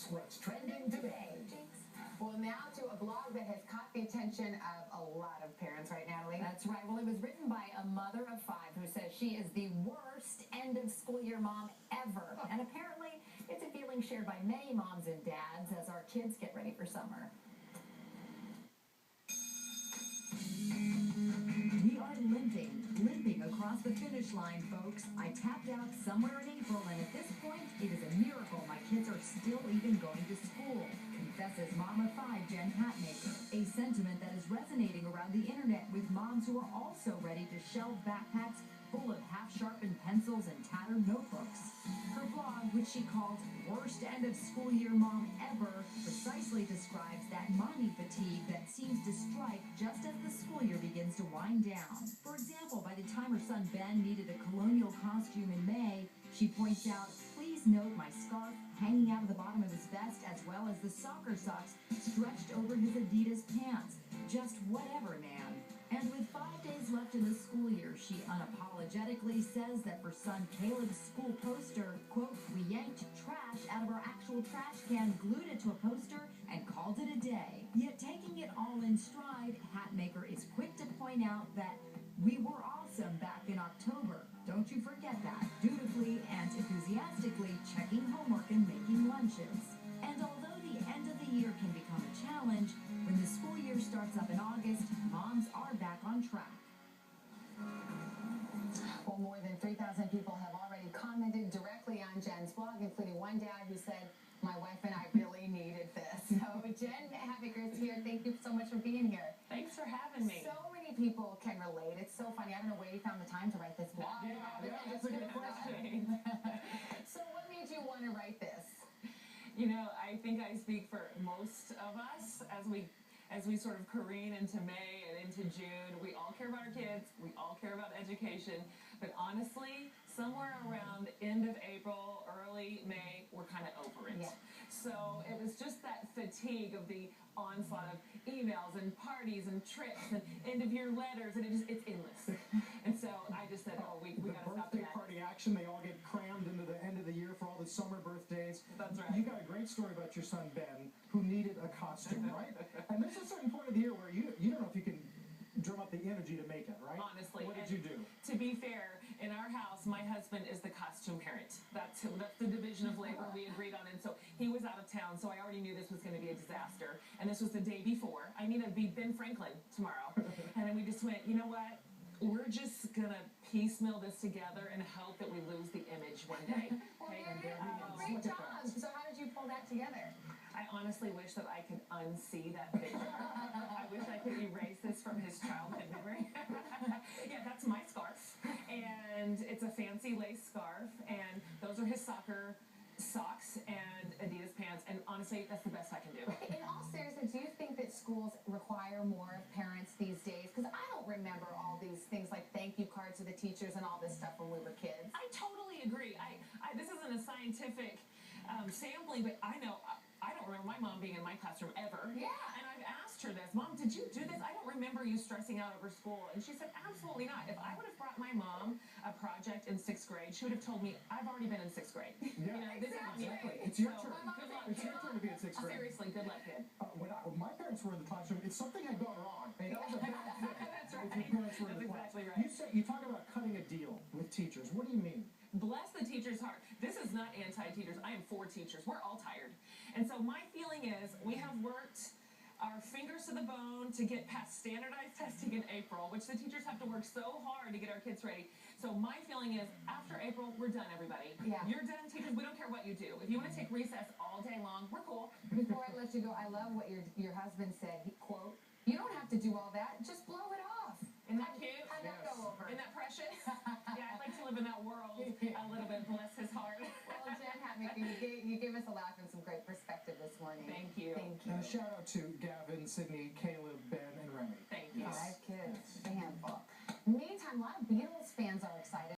That's what's trending today. Well, now to a blog that has caught the attention of a lot of parents, right, Natalie? That's right. Well, it was written by a mother of 5 who says she is the worst end-of-school-year mom ever. And apparently, it's a feeling shared by many moms and dads as our kids get ready for summer. We are limping across the finish line, folks. I tapped out somewhere in April, and at this point, it is a miracle my kids are still even going to school, confesses mom of 5, Jen Hatmaker, a sentiment that is resonating around the internet with moms who are also ready to shelve backpacks full of half-sharpened pencils and tattered notebooks. Her blog, which she called Worst End of School Year Mom Ever, precisely describes that mommy fatigue that seems to strike just as the school year begins to wind down. For example, by the time her son Ben needed a colonial costume in May, she points out, please note my scarf hanging out of the bottom of his vest as well as the soccer socks stretched over his Adidas pants. Just whatever, man. And with 5 days left in the school year, she unapologetically says that for son Caleb's school poster, quote, we yanked trash out of our actual trash can, glued it to a poster, and called it a day. Yet taking it all in stride, Hatmaker is quick to point out that we were awesome back in October. Don't you forget that. Dutifully and enthusiastically checking homework and making lunches. And although the end of the year can become a challenge, when the school year starts up in August, moms are back on track. Well, more than 3,000 people have already commented directly on Jen's blog, including one dad who said, my wife and I really needed this. So Jen Hatmaker is here. Thank you so much for being here. Thanks for having me. So many people can relate. It's so funny. I don't know where you found the time to write this blog. That's a good question. So what made you want to write this? You know, I think I speak for most of us as we sort of careen into May and into June. We all care about our kids. We all care about education. But honestly, somewhere around end of April, early May, we're kind of over it. Yeah. So it was just that fatigue of the onslaught of emails and parties and trips and end-of-year letters, and it's endless. And so I just said, oh, we got to stop birthday that. party action, they all get crammed into the end of the year for all the summer birthdays. That's right. You got a great story about your son Ben, who needed a costume, right? And there's a certain point of the year where you don't know if you can drum up the energy to make it, right? Honestly. What did you do? To be fair, in our house, my husband is the costume parent. That's the division of labor we agreed on, and so he was out of town, so I already knew this was going to be a disaster. And this was the day before. I need to be Ben Franklin tomorrow. And then we just went, you know what? We're just going to piecemeal this together and hope that we lose the image one day. Well, great job. So how did you pull that together? I honestly wish that I could unsee that picture. I wish I could erase this from his childhood memory. Yeah, that's my scarf. And it's a fancy lace scarf. And those are his soccer socks and Adidas pants. And honestly, that's the best I can do. In all seriousness, do you think that schools require more of parents these days? Because I don't remember all these things like thank you cards to the teachers and all this stuff when we were kids. I totally agree. This isn't a scientific sampling, but I know I don't remember my mom being in my classroom ever. Yeah. And I've asked her this, Mom, did you do this? I don't remember you stressing out over school. And she said, absolutely not. If I would have brought my mom a project in 6th grade, she would have told me, I've already been in 6th grade. Yeah, you know, exactly. It's your turn. Good luck. It's your turn to be in 6th grade. Seriously, good luck, kid. When my parents were in the classroom, it's something had gone wrong. That was a bad thing. That's right. If your parents were in the class. Exactly right. You talk about cutting a deal with teachers. What do you mean? Bless the teachers' heart. This is not anti-teachers. I am for teachers. We're all tired. And so my feeling is we have worked our fingers to the bone to get past standardized testing in April, which the teachers have to work so hard to get our kids ready. So my feeling is after April, we're done, everybody. Yeah. You're done, teachers. We don't care what you do. If you want to take recess all day long, we're cool. Before I let you go, I love what your husband said. He, quote, you don't have to do all that. Just blow it off. Isn't that cute? How'd that go over? Isn't that precious? Yeah, I'd like to live in that world a little bit. Bless his heart. Well, Jen Hatmaker, you gave us a laugh and some great perspective this morning. Thank you. Thank you. And a shout out to Gavin, Sydney, Caleb.